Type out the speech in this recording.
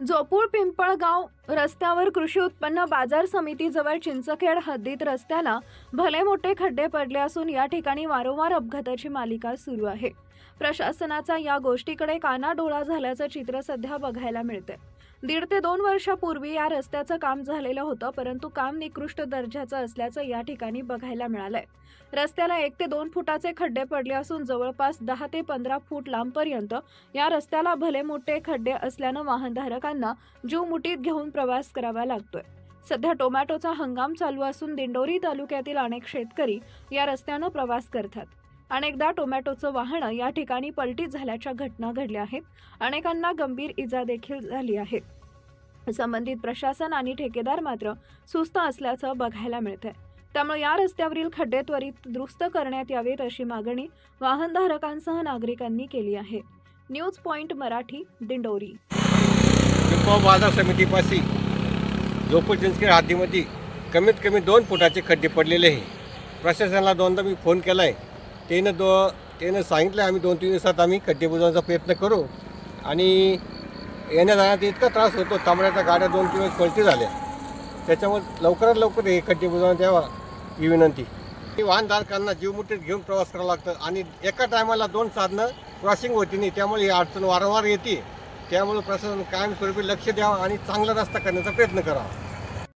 जोपूर पिंपळगाव रस्त्यावर कृषी उत्पन्न बाजार समितीजवळ चिंचखेड हद्दीत रस्त्याला भले मोठे खड्डे पडले असून या ठिकाणी वारंवार अपघाताची मालिका सुरू आहे। प्रशासनाचा या गोष्टीकडे कानाडोळा झाल्याचं चित्र सध्या बघायला मिळते। 1.5 ते 2 वर्षापूर्वी या रस्त्याचं काम झालेलं होतं, परंतु काम निकृष्ट दर्जाचं असल्याचं या ठिकाणी बघायला मिळालंय। रस्त्याला 1 ते 2 फुटाचे खड्डे पडले असून जवळपास 10 ते 15 फूट लांबपर्यंत या रस्त्याला भले मोठे खड्डे असल्यानं वाहनधारकांना जीव मुठीत घेऊन प्रवास करावा लागतोय। सध्या टोमॅटोचा हंगाम चालू असून दिंडोरी तालुक्यातील अनेक शेतकरी या रस्त्यानं प्रवास करतात। अनेकदा टोमॅटोचं वाहन या ठिकाणी पलटी झाल्याच्या घटना घडल्या आहेत। अनेकांना गंभीर इजा देखील झाली आहे। संबंधित प्रशासन आणि ठेकेदार मात्र सुस्त असल्याचं बघायला मिळतंय। त्यामुळे या रस्त्यावरील खड्डे त्वरित दुरुस्त करण्यात यावेत अशी मागणी वाहनधारकांसह नागरिकांनी केली आहे। News point Marathi, Dindori. पिंपळगाव बाजार समितीपाशी जोपूर चिंचखेड हद्दीमध्ये कमीत कमी 2 फुटाचे खड्डे पडलेले आहे। प्रशासनाला 2दा मी फोन केला आहे। त्यानं सांगितलं आम्ही 2-3 दिवसात आम्ही खड्डे बुजवण्याचा प्रयत्न करू। आणि येण्या जाण्यात इतका त्रास होतो, तांबड्याच्या गाड्या 2-3 वेळेस पलटी झाल्या। त्याच्यामुळे लवकरात लवकर हे खड्डे बुजवण्यात यावा ही विनंती। वाहनधारकांना जीव मुठीत घेऊन प्रवास करावा लागतं आणि एका टायमाला 2 साधनं क्रॉसिंग होती नाही, त्यामुळे ही अडचण वारंवार येते। त्यामुळे प्रशासन कायमस्वरूपी लक्ष द्यावं आणि चांगला रस्ता करण्याचा प्रयत्न करावा।